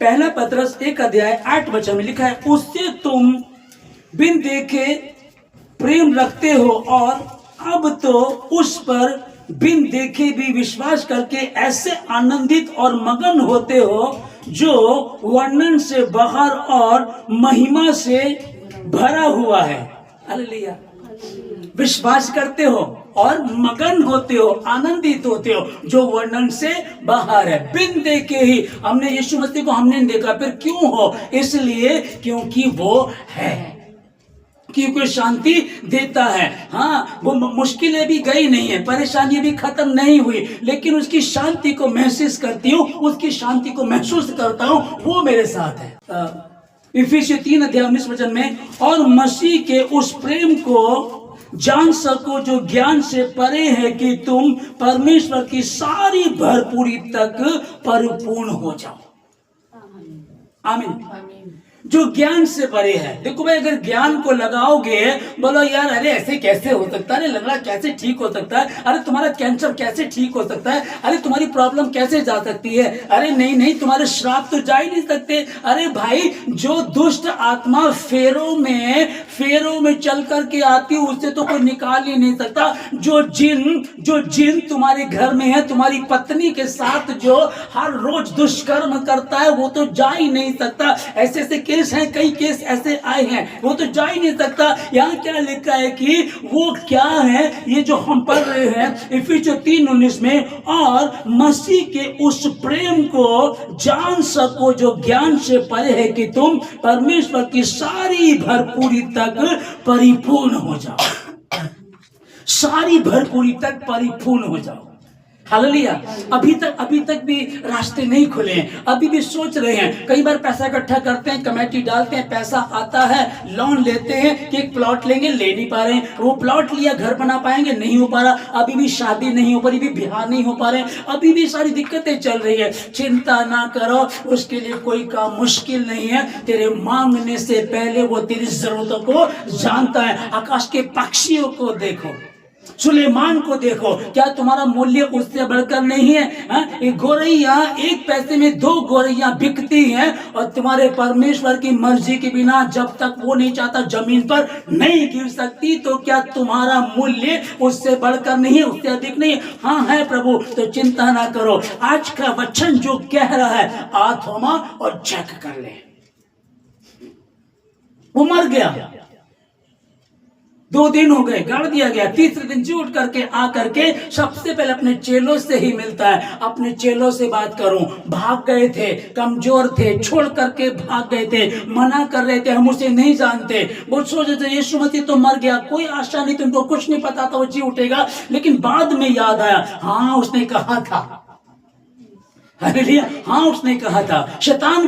पहला पतरस 1:8 में लिखा है, उससे तुम बिन देखे प्रेम रखते हो और अब तो उस पर बिन देखे भी विश्वास करके ऐसे आनंदित और मगन होते हो जो वर्णन से बाहर और महिमा से भरा हुआ है। हालेलुया। विश्वास करते हो और मगन होते हो, आनंदित होते हो, जो वर्णन से बाहर है। बिन देखे ही हमने यीशु मसीह को हमने देखा, फिर क्यों हो? इसलिए क्योंकि वो है, क्योंकि शांति देता है। हाँ, वो मुश्किलें भी गई नहीं है, परेशानी भी खत्म नहीं हुई, लेकिन उसकी शांति को महसूस करती हूँ, उसकी शांति को महसूस करता हूँ, वो मेरे साथ है। इफिसियों 3:19 में, और मसीह के उस प्रेम को जान सको जो ज्ञान से परे है, कि तुम परमेश्वर की सारी भरपूरी तक परिपूर्ण हो जाओ। आमीन। जो ज्ञान से परे है। देखो भाई, अगर ज्ञान को लगाओगे, बोलो यार अरे ऐसे कैसे हो सकता है, अरे लंगड़ा कैसे ठीक हो सकता है, अरे तुम्हारा कैंसर कैसे ठीक हो सकता है, अरे तुम्हारी प्रॉब्लम कैसे जा सकती है, अरे नहीं नहीं तुम्हारे श्राप तो जा ही नहीं सकते। अरे भाई, जो दुष्ट आत्मा फेरो में चल करके आती है, उससे तो कोई निकाल ही नहीं सकता। जो जिन तुम्हारे घर में है, तुम्हारी पत्नी के साथ जो हर रोज दुष्कर्म करता है, वो तो जा ही नहीं सकता। ऐसे केस हैं, कई केस ऐसे आए हैं, वो तो जा ही नहीं सकता। यहाँ क्या लिखा है कि वो क्या है, ये जो हम पढ़ रहे हैं इफिसियों 3:19 में, और मसीह के उस प्रेम को जान सको जो ज्ञान से परे है, कि तुम परमेश्वर की सारी भरपूरी तक परिपूर्ण हो जाओ। सारी भरपूरी तक परिपूर्ण हो जाओ। हालेलुया। अभी तक भी रास्ते नहीं खुले हैं, अभी भी सोच रहे हैं। कई बार पैसा इकट्ठा करते हैं, कमेटी डालते हैं, पैसा आता है, लोन लेते हैं कि एक प्लॉट लेंगे, ले नहीं पा रहे हैं। वो प्लॉट लिया, घर बना पाएंगे, नहीं हो पा रहा। अभी भी शादी नहीं हो पा रही, भी बिहार नहीं हो पा रहे, अभी भी सारी दिक्कतें चल रही है। चिंता ना करो, उसके लिए कोई काम मुश्किल नहीं है। तेरे मांगने से पहले वो तेरी जरूरतों को जानता है। आकाश के पक्षियों को देखो, सुलेमान को देखो, क्या तुम्हारा मूल्य उससे बढ़कर नहीं है? एक गौरैया, एक पैसे में 2 गौरैया बिकती हैं, और तुम्हारे परमेश्वर की मर्जी के बिना जब तक वो नहीं चाहता जमीन पर नहीं गिर सकती। तो क्या तुम्हारा मूल्य उससे बढ़कर नहीं है, उससे अधिक नहीं है? हाँ है प्रभु। तो चिंता ना करो। आज का वचन जो कह रहा है, आ थोमा और चेक कर ले। वो मर गया, 2 दिन हो गए, गाड़ दिया गया। तीसरे दिन जी उठ करके आ करके सबसे पहले अपने चेलों से ही मिलता है। अपने चेलों से बात करूं, भाग गए थे, कमजोर थे, छोड़ करके भाग गए थे, मना कर रहे थे, हम उसे नहीं जानते। वो सोचे थे यीशु मसीह तो मर गया, कोई आशा नहीं, तुमको कुछ नहीं पता था वो जी उठेगा। लेकिन बाद में याद आया, हाँ उसने कहा था। हालेलुया। हाँ उसने कहा था। शैतान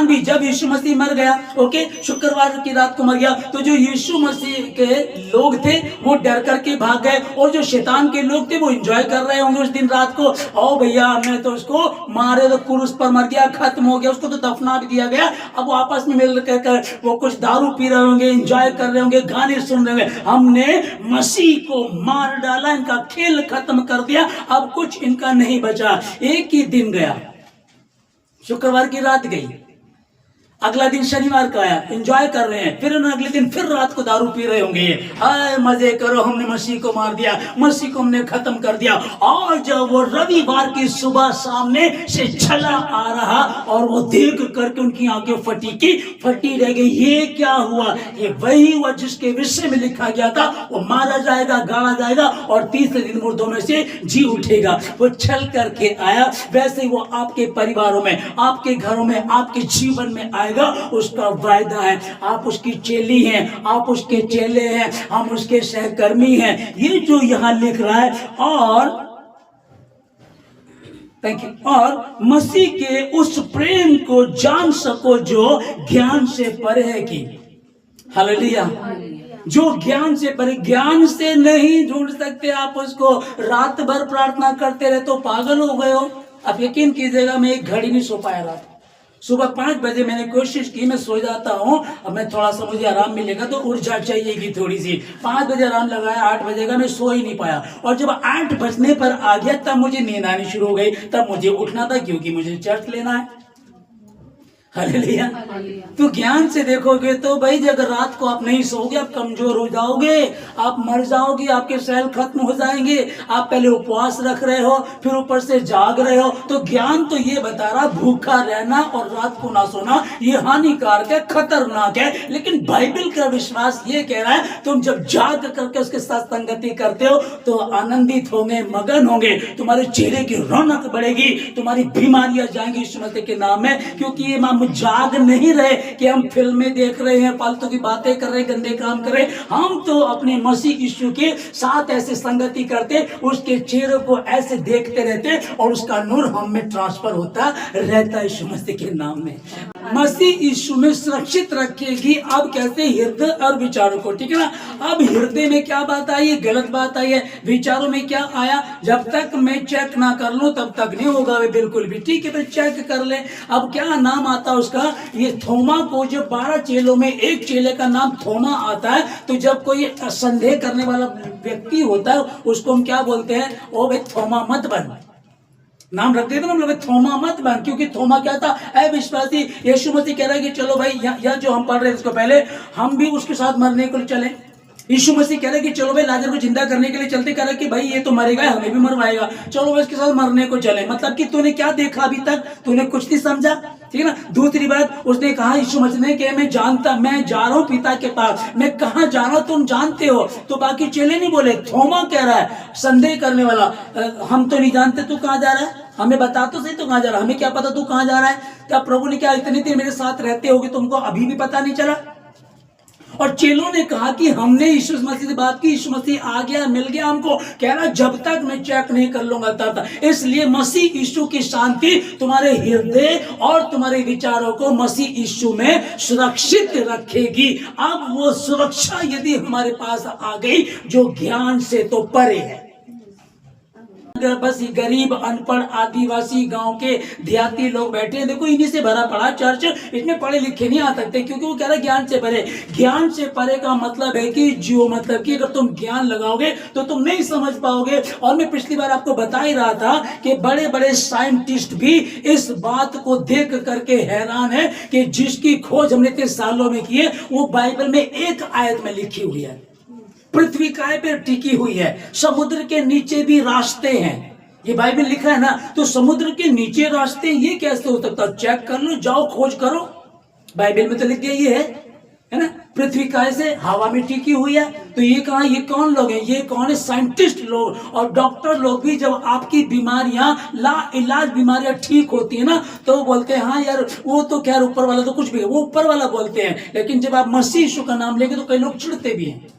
भी जब यीशु मसीह मर गया, ओके, शुक्रवार की रात को मर गया, तो जो यीशु मसीह के लोग थे वो डर करके भाग गए, और जो शैतान के लोग थे वो एंजॉय कर रहे होंगे उस दिन रात को। ओ भैया, हमने तो उसको मारे, तो क्रूस पर मर गया, खत्म हो गया, उसको तो दफना भी दिया गया। अब वो आपस में मिल कर वो कुछ दारू पी रहे होंगे, एंजॉय कर रहे होंगे, गाने सुन रहे होंगे। हमने मसीह को मार डाला, इनका खेल खत्म कर दिया, अब कुछ इनका नहीं बचा। एक ही दिन गया, शुक्रवार की रात गई, अगला दिन शनिवार का आया, एंजॉय कर रहे हैं, फिर अगले दिन फिर रात को दारू पी रहे होंगे। हाय मजे करो, हमने मसीह को मार दिया, मसीह को हमने खत्म कर दिया। और जब वो रविवार की सुबह सामने से चला आ रहा, और वो देख करके उनकी आंखें फटी रह गई। ये क्या हुआ? ये वही हुआ जिसके विषय में लिखा गया था, वो मारा जाएगा, गाड़ा जाएगा, और तीसरे दिन मुर्दों में से जी उठेगा। वो चल करके आया। वैसे वो आपके परिवारों में, आपके घरों में, आपके जीवन में आएगा, उसका वायदा है। आप उसकी चेली हैं, आप उसके चेले हैं, हम उसके सहकर्मी हैं। ये जो यहां लिख रहा है, और थैंक यू, और मसीह के उस प्रेम को जान सको जो ज्ञान से परे है। कि हालेलुया। जो ज्ञान से परे, ज्ञान से नहीं ढूंढ सकते आप उसको। रात भर प्रार्थना करते रहे तो पागल हो गए हो। आप यकीन कीजिएगा, मैं एक घड़ी नहीं सो पाया रात। सुबह 5 बजे मैंने कोशिश की, मैं सो जाता हूँ, अब मैं थोड़ा सा मुझे आराम मिलेगा तो ऊर्जा चाहिएगी थोड़ी सी। 5 बजे आराम लगाया, 8 बजे का मैं सो ही नहीं पाया, और जब 8 बजने पर आ गया तब मुझे नींद आनी शुरू हो गई। तब मुझे उठना था क्योंकि मुझे चर्च लेना है। हालेलुया। तो ज्ञान से देखोगे तो भाई अगर रात को आप नहीं सोओगे आप कमजोर हो जाओगे, आप मर जाओगे, आपके सेल खत्म हो जाएंगे। आप पहले उपवास रख रहे हो फिर ऊपर से जाग रहे हो। तो ज्ञान तो ये बता रहा भूखा रहना और रात को ना सोना ये हानिकारक है, खतरनाक है। लेकिन बाइबल का विश्वास ये कह रहा है तुम जब जाग करके उसके साथ संगति करते हो तो आनंदित होंगे, मगन होंगे, तुम्हारे चेहरे की रौनक बढ़ेगी, तुम्हारी बीमारियां जाएंगी यीशु मसीह के नाम में। क्योंकि ये हम जाग नहीं रहे कि हम फिल्में देख रहे हैं, फालतू की बातें कर रहे हैं, गंदे काम कर रहे हैं। हम तो अपने मसीह यीशु के साथ ऐसे संगति करते, उसके चेहरे को ऐसे देखते रहते और उसका नूर हम में ट्रांसफर होता रहता है यीशु मसीह के नाम में। मसीह यीशु में सुरक्षित रखेगी। अब कैसे? हृदय और विचारों को, ठीक है ना। अब हृदय में क्या बात आई है? गलत बात आई है। विचारों में क्या आया? जब तक मैं चेक ना कर लूं तब तक नहीं होगा वे, बिल्कुल भी। ठीक है, फिर चेक कर ले। अब क्या नाम आता है उसका? ये थोमा को, जो 12 चेलों में एक चेले का नाम थोमा आता है। तो जब कोई संदेह करने वाला व्यक्ति होता है उसको हम क्या बोलते हैं? ओ भाई थोमा मत बन, नाम रख देते ना हम लोग, थोमा मत बन। क्योंकि थोमा क्या था? अविश्वासी। यीशु मसीह कह रहा है कि चलो भाई यह जो हम पढ़ रहे हैं इसको पहले हम भी उसके साथ मरने के लिए चले। यीशु मसीह कह रहे कि चलो भाई लाजर को जिंदा करने के लिए चलते, कह रहे कि भाई ये तो मरेगा हमें भी मरवाएगा, चलो भाई इसके साथ मरने को चले। मतलब कि तूने क्या देखा अभी तक? तूने कुछ नहीं समझा, ठीक है ना। दूसरी बात उसने कहा यीशु मसीह ने कि मैं जा रहा हूँ पिता के पास। मैं कहाँ जा रहा हूँ तुम जानते हो। तो बाकी चेले नहीं बोले, थोमा कह रहा है संदेह करने वाला, हम तो नहीं जानते तू कहाँ जा रहा है, हमें बता तो सही तू कहाँ जा रहा है, हमें क्या पता तू कहाँ जा रहा है। क्या प्रभु ने क्या इतने दिन मेरे साथ रहते होगे तुमको अभी भी पता नहीं चला? और चेलों ने कहा कि हमने यीशु मसीह से बात की, यीशु मसीह आ गया, मिल गया हमको। कह रहा जब तक मैं चेक नहीं कर लूंगा तब तक। इसलिए मसीह यीशु की शांति तुम्हारे हृदय और तुम्हारे विचारों को मसीह यीशु में सुरक्षित रखेगी। अब वो सुरक्षा यदि हमारे पास आ गई जो ज्ञान से तो परे है। बस गरीब अनपढ़ आदिवासी गांव के देहाती लोग बैठे हैं, देखो इन्हीं से भरा पड़ा चर्च, इसमें पढ़े लिखे नहीं आ सकते क्योंकि वो कह रहे ज्ञान से परे। ज्ञान से परे का मतलब है कि जो मतलब कि अगर तुम ज्ञान लगाओगे तो तुम नहीं समझ पाओगे। और मैं पिछली बार आपको बता ही रहा था कि बड़े बड़े साइंटिस्ट भी इस बात को देख करके हैरान है कि जिसकी खोज हमने इतने सालों में की है वो बाइबल में एक आयत में लिखी हुई है। पृथ्वी काय पर टिकी हुई है, समुद्र के नीचे भी रास्ते हैं, ये बाइबल लिखा है ना। तो समुद्र के नीचे रास्ते ये कैसे हो सकता? चेक कर लो, जाओ खोज करो, बाइबल में तो लिख दिया ये है ना। पृथ्वी काय से हवा में टिकी हुई है। तो ये कहा, ये कौन लोग हैं? ये कौन है? साइंटिस्ट लोग और डॉक्टर लोग भी। जब आपकी बीमारियां ला इलाज बीमारियां ठीक होती है ना तो वो बोलते हैं हाँ यार वो तो खैर ऊपर वाला तो कुछ भी है, वो ऊपर वाला बोलते हैं। लेकिन जब आप मसीह यीशु का नाम लेंगे तो कई लोग चिढ़ते भी हैं,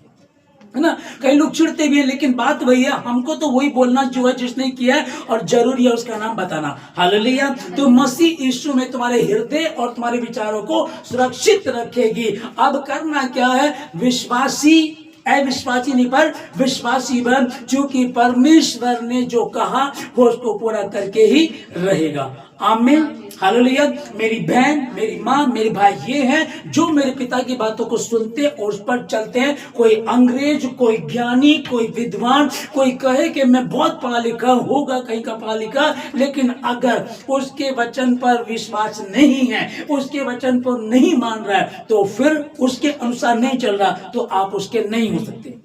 है ना, कई लोग चिढ़ते भी हैं। लेकिन बात वही है, हमको तो वही बोलना जो है जिसने किया है और जरूरी है उसका नाम बताना। हालेलुया। तो मसीह यीशु में तुम्हारे हृदय और तुम्हारे विचारों को सुरक्षित रखेगी। अब करना क्या है? विश्वासी अविश्वासी नहीं पर विश्वासी बन, क्योंकि परमेश्वर ने जो कहा वो उसको पूरा करके ही रहेगा। आमीन, हालेलुया। मेरी बहन, मेरी माँ, मेरे भाई ये हैं जो मेरे पिता की बातों को सुनते और उस पर चलते हैं। कोई अंग्रेज, कोई ज्ञानी, कोई विद्वान, कोई कहे कि मैं बहुत पढ़ा लिखा, होगा कहीं का पढ़ा लिखा, लेकिन अगर उसके वचन पर विश्वास नहीं है, उसके वचन पर नहीं मान रहा है, तो फिर उसके अनुसार नहीं चल रहा, तो आप उसके नहीं हो सकते।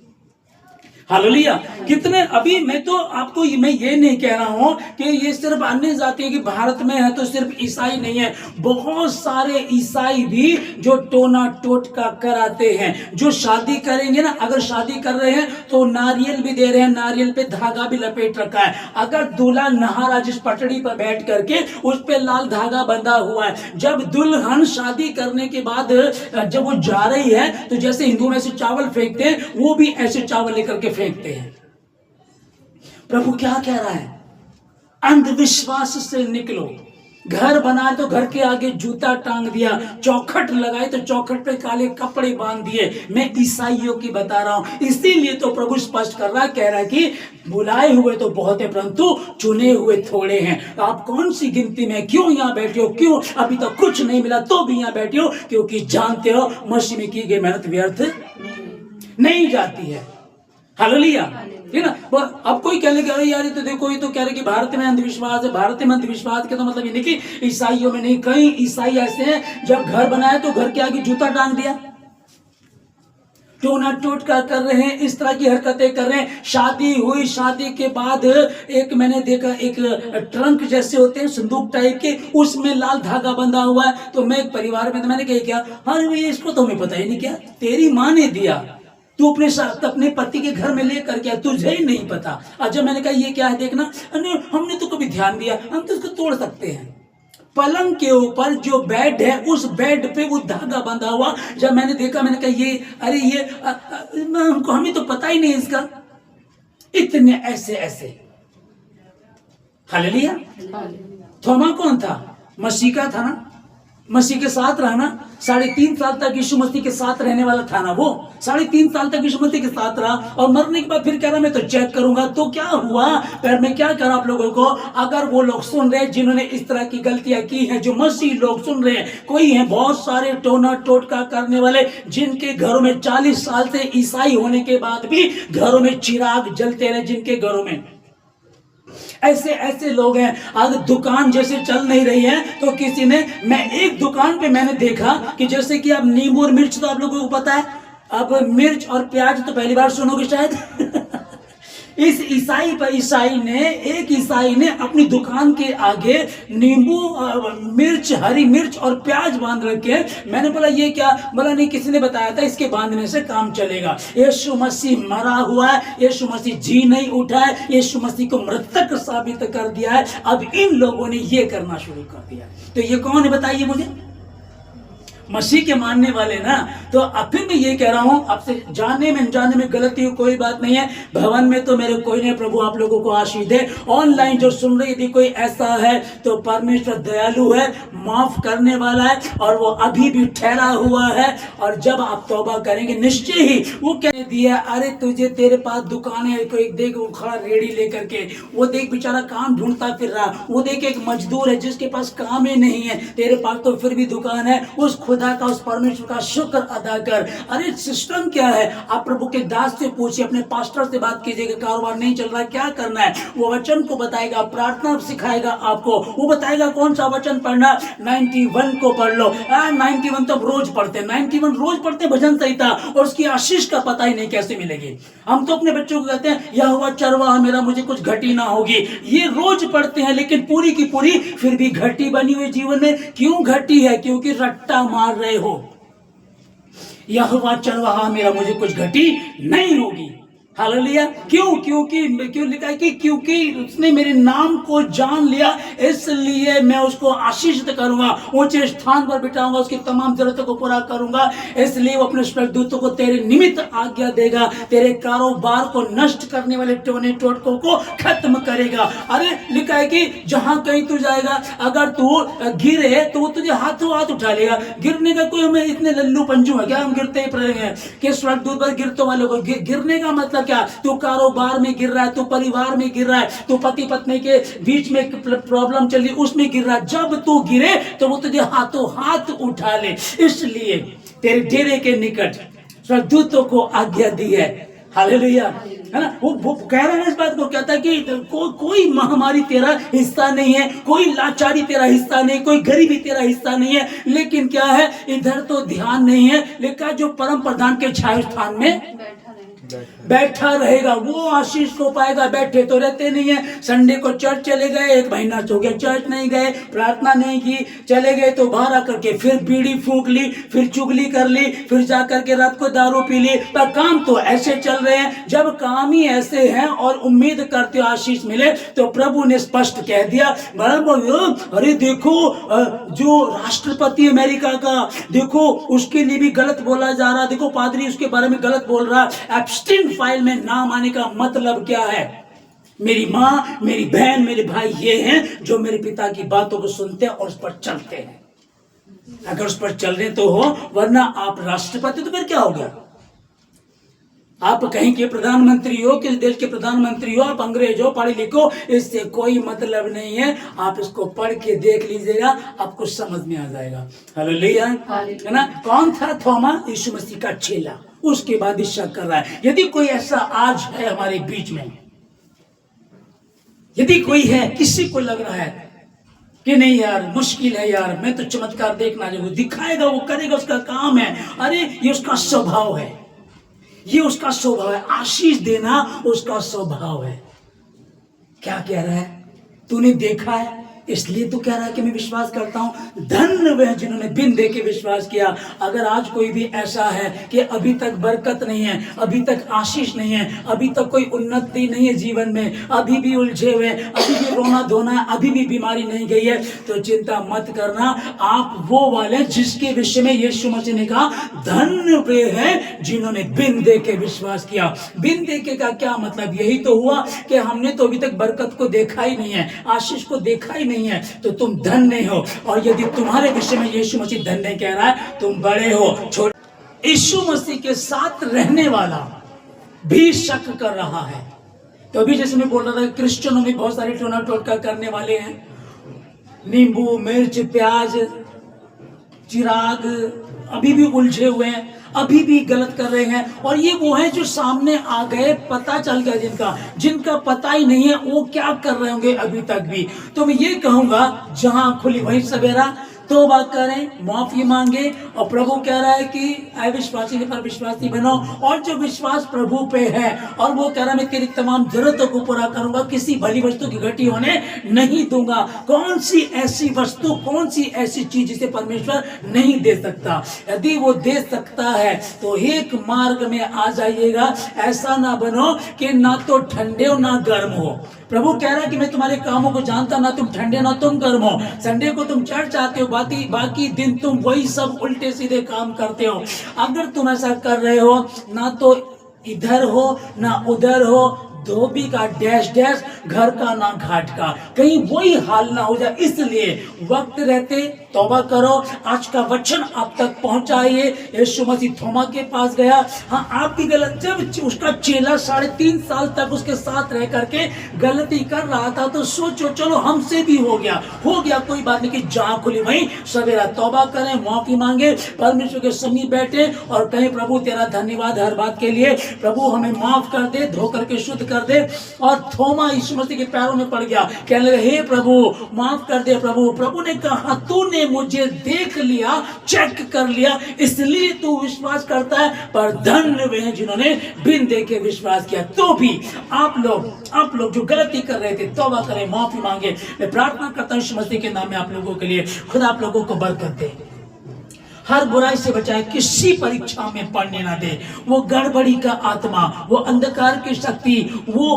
हालेलुया। कितने अभी मैं तो आपको मैं ये नहीं कह रहा हूं कि ये सिर्फ अन्य जाति की भारत में है तो सिर्फ ईसाई नहीं है। बहुत सारे ईसाई भी जो टोना टोटका कराते हैं, जो शादी करेंगे ना, अगर शादी कर रहे हैं तो नारियल भी दे रहे हैं, नारियल पे धागा भी लपेट रखा है। अगर दूल्हा नहा रहा जिस पटड़ी पर बैठ करके उस पे लाल धागा बंधा हुआ है। जब दुल्हन शादी करने के बाद जब वो जा रही है तो जैसे हिंदू में से चावल फेंकते हैं वो भी ऐसे चावल लेकर के फेंकते हैं। प्रभु क्या कह रहा है? अंधविश्वास से निकलो। घर बनाए तो घर के आगे जूता टांग दिया, चौखट लगाए तो चौखट पे काले कपड़े बांध दिए। मैं ईसाइयों की बता रहा हूं। इसीलिए तो प्रभु स्पष्ट कर रहा है, कह रहा है कि बुलाए हुए तो बहुत है परंतु चुने हुए थोड़े हैं। आप कौन सी गिनती में क्यों यहाँ बैठे हो? क्यों अभी तक कुछ नहीं मिला तो भी यहाँ बैठे हो? क्योंकि जानते हो मसीह में की गई मेहनत व्यर्थ नहीं जाती है। हालेलुया, ठीक ना। अब कोई कह लेगा यार ये तो देखो, ये तो कह रहे कि भारत में अंधविश्वास है। भारत में अंधविश्वास के तो मतलब ये नहीं कि ईसाइयों में नहीं, कई ईसाई ऐसे हैं जब घर बनाए तो घर के आगे जूता टांग दिया, टोना टोटका कर रहे हैं, इस तरह की हरकतें कर रहे हैं। शादी हुई, शादी के बाद एक मैंने देखा, एक ट्रंक जैसे होते हैं संदूक टाइप के, उसमें लाल धागा बंधा हुआ है। तो मैं एक परिवार में, तो मैंने कहा क्या, अरे भैया इसको तो हमें पता ही नहीं, क्या तेरी माँ ने दिया, तू अपने साथ अपने पति के घर में लेकर के, तुझे ही नहीं पता। अच्छा मैंने कहा ये क्या है देखना, हमने तो कभी ध्यान दिया, हम तो इसको तोड़ सकते हैं। पलंग के ऊपर जो बेड है उस बेड पे वो धागा बंधा हुआ। जब मैंने देखा मैंने कहा ये, अरे ये हमको, हमें तो पता ही नहीं इसका। इतने ऐसे ऐसे। हालेलुया। थोमा कौन था? मसीह का था ना, मसीह के साथ रहना। 3.5 साल तक यीशु मसीह के साथ रहने वाला था ना वो, 3.5 साल तक यीशु मसीह के साथ रहा और मरने के बाद फिर कह रहा मैं तो चेक करूंगा। तो क्या हुआ, पर मैं क्या करा आप लोगों को, अगर वो लोग सुन रहे जिन्होंने इस तरह की गलतियां की हैं, जो मसीह लोग सुन रहे हैं, कोई है बहुत सारे टोना टोटका करने वाले जिनके घरों में 40 साल से ईसाई होने के बाद भी घरों में चिराग जलते रहे, जिनके घरों में ऐसे ऐसे लोग हैं। आज दुकान जैसे चल नहीं रही है तो किसी ने, मैं एक दुकान पे मैंने देखा कि जैसे कि अब नींबू और मिर्च तो आप लोगों को पता है, अब मिर्च और प्याज तो पहली बार सुनोगे शायद। इस एक ईसाई ने अपनी दुकान के आगे नींबू, मिर्च, हरी मिर्च और प्याज बांध रखे। मैंने बोला ये क्या, बोला नहीं किसी ने बताया था इसके बांधने से काम चलेगा। यीशु मसीह मरा हुआ है, यीशु मसीह जी नहीं उठा है, यीशु मसीह को मृतक साबित कर दिया है। अब इन लोगों ने ये करना शुरू कर दिया। तो ये कौन है बताइए मुझे? मसीह के मानने वाले ना। तो अब फिर मैं ये कह रहा हूं, आपसे जाने में अनजाने में गलती हो कोई बात नहीं है। भवन में तो मेरे कोई नहीं, प्रभु आप लोगों को आशीष दे। ऑनलाइन जो सुन रहे, यदि कोई ऐसा है तो परमेश्वर दयालु है, माफ करने वाला है और वो अभी भी ठहरा हुआ है। और जब आप तौबा करेंगे निश्चय ही वो कह दिया, अरे तुझे, तेरे पास दुकान है, कोई देख वो खड़ा रेडी लेकर के, वो देख बेचारा काम ढूंढता फिर रहा, वो देख एक मजदूर है जिसके पास काम ही नहीं है, तेरे पास तो फिर भी दुकान है। उस खुदा का, उस परमेश्वर का शुक्र अदा कर। अरे सिस्टम क्या है, आप प्रभु के दास से पूछिए, अपने पास्टर से बात कीजिएगा, कारोबार नहीं चल रहा है क्या करना है, वो वचन को बताएगा, प्रार्थना सिखाएगा आपको, वो बताएगा कौन सा वचन पढ़ना। 91 को पढ़ लो। 91 तो रोज पढ़ते हैं, 91 रोज पढ़ते हैं भजन संहिता, और उसकी आशीष का पता ही नहीं कैसे मिलेगी। हम तो अपने बच्चों को कहते हैं यहोवा चरवाहा मेरा, मुझे कुछ घटी ना होगी, ये रोज पढ़ते हैं लेकिन पूरी की पूरी फिर भी घटी बनी हुई जीवन में। क्यों घटी है? क्योंकि रट्टा मार रहे हो। यहोवा चरवाहा मेरा, मुझे कुछ घटी नहीं होगी। हालेलुया। क्यों लिखा है कि क्योंकि उसने मेरे नाम को जान लिया, इसलिए मैं उसको आशीषित करूंगा, ऊंचे स्थान पर बिठाऊंगा, उसकी तमाम जरूरतों को पूरा करूंगा। इसलिए वो अपने स्वर्गदूतों को तेरे निमित्त आज्ञा देगा, तेरे कारोबार को नष्ट करने वाले टोने टोटकों को खत्म करेगा। अरे लिखा है कि जहां कहीं तू जाएगा, अगर तू गिरे तो वो तुझे हाथों हाथ उठा लेगा। गिरने का कोई, हमें इतने लल्लू पंजू है क्या, हम गिरते ही पड़ेंगे कि स्वर्गदूत पर गिरते वाले को। गिरने का मतलब क्या? तू कारोबार में गिर रहा है, तू परिवार में गिर रहा है, तू पति पत्नी के बीच में प्रॉब्लम चल रही उसमें गिर रहा है। जब तू गिरे तो वो तुझे हाथों हाथ उठा ले। इसलिए तेरे डेरे के निकट स्वर्गदूतों को आज्ञा दी है। हालेलुया, है ना। वो कह रहा है इस बात को, कहता है कि कोई महामारी तेरा हिस्सा नहीं है, कोई लाचारी तेरा हिस्सा नहीं, कोई गरीबी तेरा हिस्सा नहीं है। लेकिन क्या है, इधर तो ध्यान नहीं है। लेकिन जो परम प्रधान के छाया स्थान में बैठा रहेगा वो आशीष को पाएगा। बैठे तो रहते नहीं है। संडे को चर्च चले गए, 1 महीना हो गया चर्च नहीं गए, प्रार्थना नहीं की, चले गए तो बाहर आकर के फिर बीड़ी फूंक ली, फिर चुगली कर ली, फिर जाकर के रात को दारू पी ली। पर काम तो ऐसे चल रहे हैं। जब काम ही ऐसे हैं और उम्मीद करते हो आशीष मिले, तो प्रभु ने स्पष्ट कह दिया, अरे देखो जो राष्ट्रपति अमेरिका का, देखो उसके लिए भी गलत बोला जा रहा, देखो पादरी उसके बारे में गलत बोल रहा। एब्स्टिन फाइल में नाम आने का मतलब क्या है? मेरी माँ, मेरी बहन, मेरे भाई ये हैं जो मेरे पिता की बातों को सुनते हैं और उस पर चलते हैं। अगर उस पर चल रहे तो हो, वरना आप राष्ट्रपति तो फिर क्या हो गया? आप कहीं के प्रधानमंत्री हो, किस देश के प्रधानमंत्री हो, आप अंग्रेज हो, पढ़े लिखो, इससे कोई मतलब नहीं है। आप इसको पढ़ के देख लीजिएगा, आपको समझ में आ जाएगा। हालेलुया, है ना। कौन था थोमा? यीशु मसीह का चेला। उसके बाद ही शक कर रहा है। यदि कोई ऐसा आज है हमारे बीच में, यदि कोई है, किसी को लग रहा है कि नहीं यार मुश्किल है यार, मैं तो चमत्कार देखना जो दिखाएगा वो करेगा, उसका काम है, अरे ये उसका स्वभाव है, ये उसका स्वभाव है, आशीष देना उसका स्वभाव है। क्या कह रहा है? तूने देखा है इसलिए तू कह रहा है कि मैं विश्वास करता हूं। धन्य वे जिन्होंने बिन देखे विश्वास किया। अगर आज कोई भी ऐसा है कि अभी तक बरकत नहीं है, अभी तक आशीष नहीं है, अभी तक कोई उन्नति नहीं है जीवन में, अभी भी उलझे हुए, अभी भी रोना धोना है, अभी भी बीमारी नहीं गई है, तो चिंता मत करना। आप वो वाले जिसके विषय में यीशु मसीह ने कहा धन्य वे हैं जिन्होंने बिन देखे विश्वास किया। बिन देखे का क्या मतलब? यही तो हुआ कि हमने तो अभी तक बरकत को देखा ही नहीं है, आशीष को देखा ही नहीं है, तो तुम धन्य हो। और यदि तुम्हारे विषय में यीशु मसीह धन्य कह रहा है, तुम बड़े हो। छोटे यीशु मसीह के साथ रहने वाला भी शक कर रहा है। तो अभी जैसे मैं बोल रहा था, क्रिश्चियनों में बहुत सारे टोना टोटका करने वाले हैं, नींबू मिर्च प्याज चिराग, अभी भी उलझे हुए हैं, अभी भी गलत कर रहे हैं। और ये वो है जो सामने आ गए, पता चल गया, जिनका पता ही नहीं है वो क्या कर रहे होंगे अभी तक भी। तो मैं ये कहूंगा जहां खुली वहीं सवेरा, तौबा करें, माफी मांगे। और प्रभु कह रहा है कि अविश्वासी पर विश्वासी बनो। और जो विश्वास प्रभु पे है और वो कह रहा है मैं तेरी तमाम जरूरतों को पूरा करूंगा, किसी भली वस्तु की घटी होने नहीं दूंगा। कौन सी ऐसी वस्तु, कौन सी ऐसी चीज जिसे परमेश्वर नहीं दे सकता? यदि वो दे सकता है तो एक मार्ग में आ जाइएगा। ऐसा ना बनो कि ना तो ठंडे हो ना गर्म हो। प्रभु कह रहा है कि मैं तुम्हारे कामों को जानता, ना तुम ठंडे ना तुम गर्म हो। संडे को तुम चर्च आते हो, बाकी दिन तुम वही सब उल्टे सीधे काम करते हो। अगर तुम ऐसा कर रहे हो, ना तो इधर हो ना उधर हो, धोबी का डैश डैश, घर का ना घाट का, कहीं वही हाल ना हो जाए, इसलिए वक्त रहते तौबा करो। आज का वचन आप तक पहुंचाइए। यीशु मसीह थोमा के पास गया, हाँ आप भी गलत, जब उसका चेला 3.5 साल तक उसके साथ रह करके गलती कर रहा था, तो सोचो चलो हमसे भी हो गया कोई बात नहीं, कि जहां खुली वहीं सवेरा। तौबा करें, माफी मांगे, परमेश्वर के समीप बैठे और कहें प्रभु तेरा धन्यवाद हर बात के लिए, प्रभु हमें माफ कर दे, धो करके शुद्ध कर दे। और थोमा यीशु मसीह के पैरों में पड़ गया, कहने लगे हे प्रभु माफ कर दे। प्रभु ने कहा तूने मुझे देख लिया, चेक कर लिया, इसलिए तू विश्वास करता है, पर धन्य वे हैं जिन्होंने बिन देखे विश्वास किया। तो भी आप लोग जो गलती कर रहे थे, तौबा करें, माफी मांगे। मैं प्रार्थना करता हूं यीशु मसीह के नाम में आप लोगों के लिए, खुदा आप लोगों को बरकत दे, हर बुराई से बचाए, किसी परीक्षा में पड़ने ना दे। वो गड़बड़ी का आत्मा, वो अंधकार की शक्ति, वो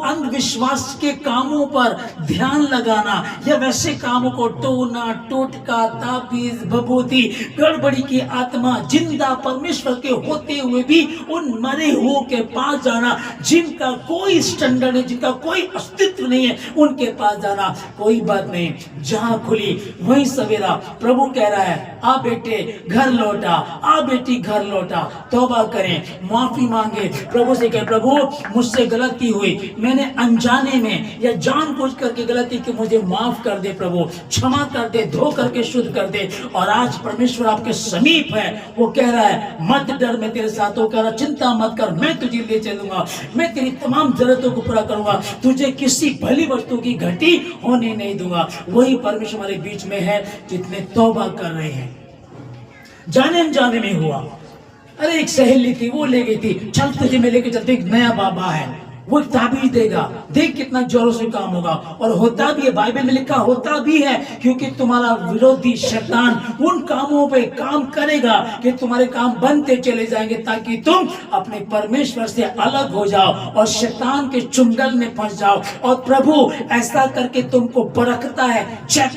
अंधविश्वास के कामों पर ध्यान लगाना, या वैसे कामों को टोना टोटका ताबीज भभूति, गड़बड़ी की आत्मा, जिंदा परमेश्वर के होते हुए भी उन मरे हुओं के पास जाना, जिनका कोई स्टैंडर्ड है, जिनका कोई अस्तित्व नहीं है, उनके पास जाना। कोई बात नहीं, जहां खुली वहीं सवेरा। प्रभु कह रहा है आ बेटे घर लौटा, आ बेटी घर लौटा। तौबा करें, माफी मांगे, प्रभु से कहें प्रभु मुझसे गलती हुई, मैंने अनजाने में या जानबूझ करके गलती की, मुझे माफ कर दे प्रभु, क्षमा कर दे, धो करके शुद्ध कर दे। और आज परमेश्वर आपके समीप है, वो कह रहा है मत डर, मैं तेरे साथ हूं, कह रहा चिंता मत कर, मैं तुझे ले चलूंगा, मैं तेरी तमाम जरूरतों को पूरा करूंगा, तुझे किसी भली वस्तु की घटी होने नहीं दूंगा। वही परमेश्वर हमारे बीच में है, जितने तौबा कर रहे हैं। जाने अनजाने में हुआ, अरे एक सहेली थी वो ले गई थी, चल तुझे मैं लेके चलते, एक नया बाबा है वो ताबीज देगा, देख कितना जोरों से काम होगा। और होता भी है, बाइबल में लिखा होता भी है, क्योंकि तुम्हारा विरोधी शैतान उन कामों पे काम करेगा कि तुम्हारे काम बनते चले जाएंगे, ताकि तुम अपने परमेश्वर से अलग हो जाओ और शैतान के चुंगल में फंस जाओ। और प्रभु ऐसा करके तुमको परखता है, चेक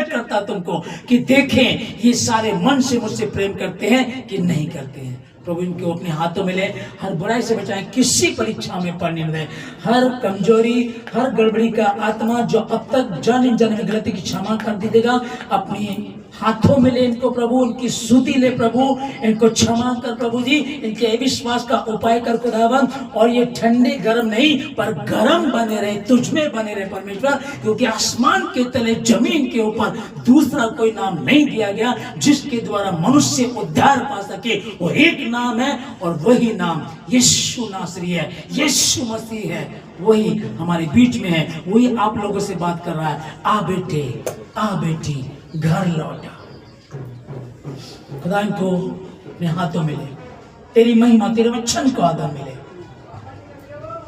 करता तुमको कि देखें ये सारे मन से मुझसे प्रेम करते हैं कि नहीं करते हैं। प्रभु इनको अपने हाथों में ले, हर बुराई से बचाएं, किसी परीक्षा में पड़ने न दें। हर कमजोरी, हर गड़बड़ी का आत्मा जो अब तक जाने में गलती की क्षमा कर दीजिएगा, अपनी हाथों में ले इनको प्रभु, उनकी सुधि ले प्रभु, इनको क्षमा कर प्रभु जी, इनके अविश्वास का उपाय कर खुदावन, और ये ठंडे गर्म नहीं पर गर्म बने रहे, तुझ में बने रहे परमेश्वर, क्योंकि आसमान के तले जमीन के ऊपर दूसरा कोई नाम नहीं दिया गया जिसके द्वारा मनुष्य उद्धार पा सके। वो एक नाम है और वही नाम यीशु नासरी है, यीशु मसीह है, वही हमारे बीच में है, वही आप लोगों से बात कर रहा है। आ बेटे, आ बेटी, घर लौटा। खुदा इनको अपने हाथों में ले, तेरी महिमा, तेरे वचन को आदर मिले,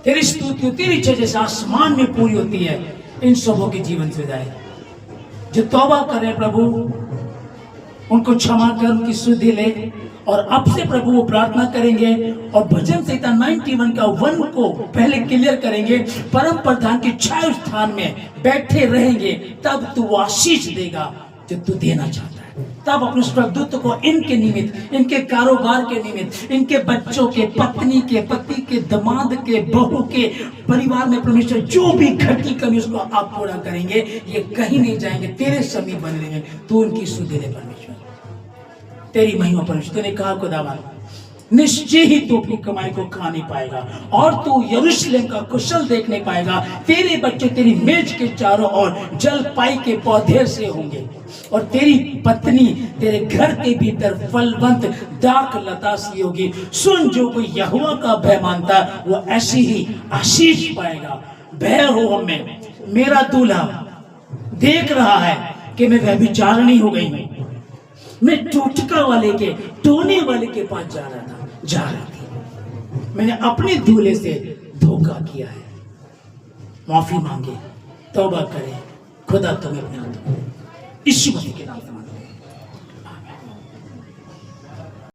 तेरी स्तुति, तेरी जय जैसे आसमान में पूरी होती है, इन सबों के जीवन से जाए। जो तौबा करे प्रभु, उनको क्षमा कर, उनकी सुधि ले, और अब से प्रभु वो प्रार्थना करेंगे और भजन संहिता 91 का 1 को पहले क्लियर करेंगे, परम प्रधान के छाया स्थान में बैठे रहेंगे, तब तू वो आशीष देगा जो तू देना चाहता है। तब अपने स्वर्गदूत को इनके निमित्त, इनके कारोबार के निमित्त, इनके बच्चों के, पत्नी के, पति के, दामाद के, बहू के, परिवार में परमेश्वर जो भी घटी कमी उसको आप पूरा करेंगे। ये कहीं नहीं जाएंगे, तेरे समीप बने रहेंगे। तू उनकी सुधि ले परमेश्वर, तेरी महिमा परमेश्वर। तूने कहा खुदावन, निश्चय ही तू अपनी कमाई को खा नहीं पाएगा और तू यरूशलेम का कुशल देख नहीं पाएगा। तेरे बच्चे तेरी मेज के चारों ओर जल पाई के पौधे से होंगे और तेरी पत्नी तेरे घर के भीतर फलवंत दाख लता सी होगी। सुन, जो कोई यहोवा का भय मानता वो ऐसी ही आशीष पाएगा। भय हो हमें, मेरा दूल्हा देख रहा है कि मैं व्यभिचारिणी हो गई हूं, मैं टोटका वाले के, टोने वाले के पास जा रही थी, मैंने अपने दूल्हे से धोखा किया है। माफी मांगे, तौबा करे, खुदा तुम्हें अपने हाथों में यीशु मसीह के नाम से मांगे।